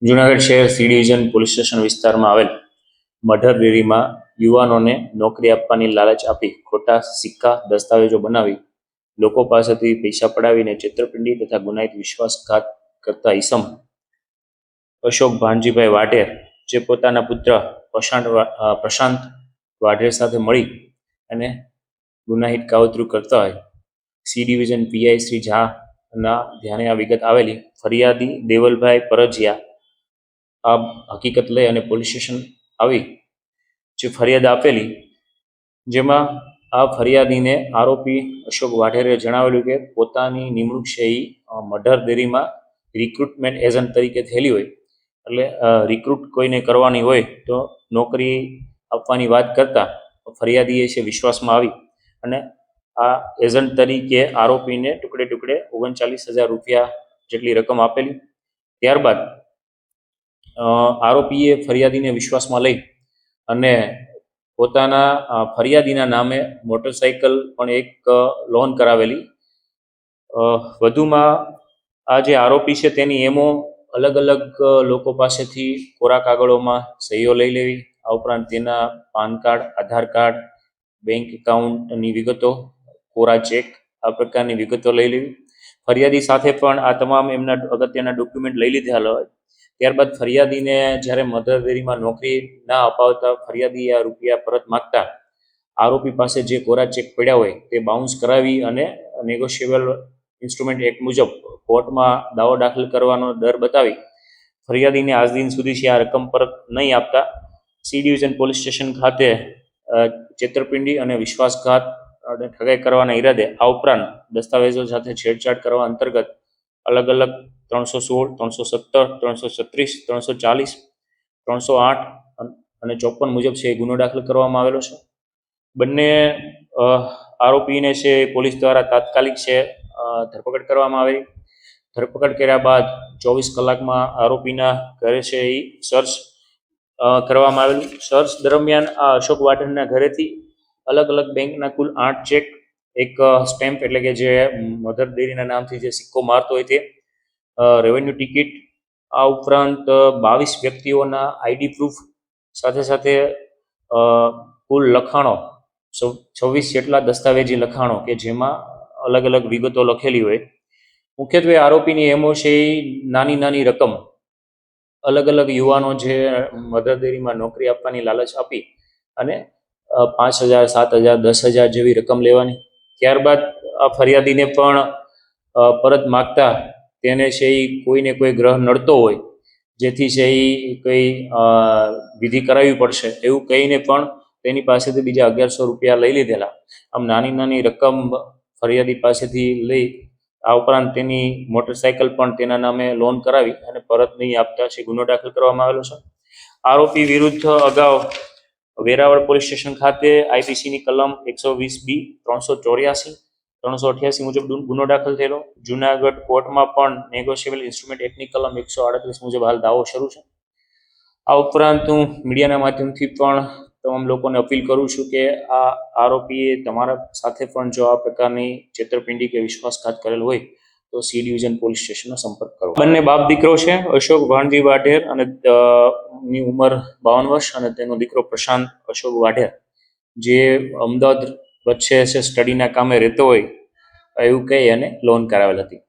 જૂનાગઢ શહેર C division police station વિસ્તારમાં આવેલ મઢર ડેરીમાં યુવાનોને નોકરી આપવાની લાલચ આપી ખોટા સિક્કા દસ્તાવેજો બનાવી લોકો પાસેથી પૈસા પડાવીને છેતરપિંડી તથા ગુનાહિત વિશ્વાસઘાત કરતા ઈસમ અશોક ભાનજીભાઈ વાઢેર, જે પોતાના પુત્ર પ્રશાંત વાઢેર સાથે મળી અને ગુનાહિત કાવતરું કરતા હોય સી ડિવિઝન પીઆઈ શ્રી ઝાના ધ્યાને આ વિગત આવેલી. ફરિયાદી દેવલભાઈ પરજીયા આ હકીકત લઈ અને પોલીસ સ્ટેશન આવી જે ફરિયાદ આપેલી, જેમાં આ ફરિયાદીને આરોપી અશોક વાઢેરે જણાવેલું કે પોતાની નિમણૂક છે એ મઢર ડેરીમાં રિક્રુટમેન્ટ એજન્ટ તરીકે થયેલી હોય, એટલે રિક્રુટ કોઈને કરવાની હોય તો નોકરી આપવાની વાત કરતા ફરિયાદીએ છે વિશ્વાસમાં આવી અને આ એજન્ટ તરીકે આરોપીને ટુકડે ટુકડે 39,000 રૂપિયા જેટલી રકમ આપેલી. ત્યારબાદ આરોપીએ ફરિયાદીને વિશ્વાસમાં લઈ અને પોતાના ફરિયાદીના નામે મોટરસાઇકલ પણ એક લોન કરાવેલી. વધુમાં આ જે આરોપી છે તેની એમો અલગ અલગ લોકો પાસેથી કોરા કાગળોમાં સહીઓ લઈ લેવી, આ ઉપરાંત તેના પાન કાર્ડ, આધાર કાર્ડ, બેંક એકાઉન્ટની વિગતો, કોરા ચેક, આ પ્રકારની વિગતો લઈ લેવી. ફરિયાદી સાથે પણ આ તમામ એમના અગત્યના ડોક્યુમેન્ટ લઈ લીધેલા હોય. ત્યારબાદ ફરિયાદીને જ્યારે મધર ડેરીમાં નોકરી ના અપાવતા ફરિયાદી આ રૂપિયા પરત માગતા આરોપી પાસે જે કોરા ચેક પડ્યા હોય તે બાઉન્સ કરાવી અને નેગોશિયેબલ ઇન્સ્ટ્રુમેન્ટ એક્ટ મુજબ કોર્ટમાં દાવો દાખલ કરવાનો દર બતાવી ફરિયાદીને આજ દિન સુધી આ રકમ પરત નહીં આપતા સી ડિવિઝન પોલીસ સ્ટેશન ખાતે છેતરપિંડી અને વિશ્વાસઘાત અને ઠગાઈ કરવાના ઈરાદે આ ઉપરાંત દસ્તાવેજો સાથે છેડછાડ કરવા અંતર્ગત અલગ અલગ 316, 317, 336, 340, 308 અને 54 મુજબ છે એ ગુનો દાખલ કરવામાં આવેલો છે. બંને આરોપીને છે પોલીસ દ્વારા તાત્કાલિક છે ધરપકડ કરવામાં આવેલી. ધરપકડ કર્યા બાદ 24 કલાકમાં આરોપીના ઘરે છે એ સર્ચ કરવામાં આવેલું. સર્ચ દરમિયાન આ અશોક વાઢેરના ઘરેથી અલગ અલગ બેંકના કુલ 8 ચેક, એક સ્ટેમ્પ એટલે કે જે મધર ડેરીના નામથી જે સિક્કો મારતો હોય તે, રેવન્યુ ટિકિટ, આ ઉપરાંત 22 વ્યક્તિઓના આઈડી પ્રૂફ, સાથે સાથે કુલ લખાણો 26 જેટલા દસ્તાવેજી લખાણો કે જેમાં અલગ અલગ વિગતો લખેલી હોય. મુખ્યત્વે આરોપીની એમો છે એ નાની નાની રકમ અલગ અલગ યુવાનો જે મધર ડેરીમાં નોકરી આપવાની લાલચ આપી અને 5,000, 7,000, 10,000 જેવી રકમ લેવાની. ત્યારબાદ આ ફરિયાદીને પણ પરત માગતા તેને છે એ કોઈને કોઈ ગ્રહ નડતો હોય જેથી છે એ કોઈ વિધિ કરાવવી પડશે એવું કહીને પણ તેની પાસેથી બીજા 1,100 રૂપિયા લઈ લીધેલા. આમ નાની નાની રકમ ફરિયાદી પાસેથી લઈ આ ઉપરાંત તેની મોટરસાઇકલ પણ તેના નામે લોન કરાવી અને પરત નહીં આપતા છે ગુનો દાખલ કરવામાં આવેલો છે. આરોપી વિરુદ્ધ અગાઉ વેરાવળ પોલીસ સ્ટેશન ખાતે આઈપીસીની કલમ 120B, 384, 388 મુજબ ગુનો દાખલ થયેલો. જૂનાગઢ કોર્ટમાં પણ નેગોશિયેબલ ઇન્સ્ટ્રુમેન્ટ એક્ટની કલમ 138 મુજબ હાલ દાવો શરૂ છે. આ ઉપરાંત હું મીડિયાના માધ્યમથી પણ તમામ લોકોને અપીલ કરું છું કે આ આરોપીએ તમારા સાથે પણ જો આ પ્રકારની છેતરપિંડી કે વિશ્વાસઘાત કરેલ હોય તો સી ડિવિઝન પોલીસ સ્ટેશનનો સંપર્ક કરો. બંને બાપ દીકરો છે, અશોક ભાણજી વાઢેર અને ની ઉંમર 52 વર્ષ અને તેનો દીકરો પ્રશાંત અશોક વાઢેર, જે અમદાવાદ વચ્ચે છે સ્ટડીના કામે રહેતો હોય એવું કહી અને લોન કરાવેલ હતી.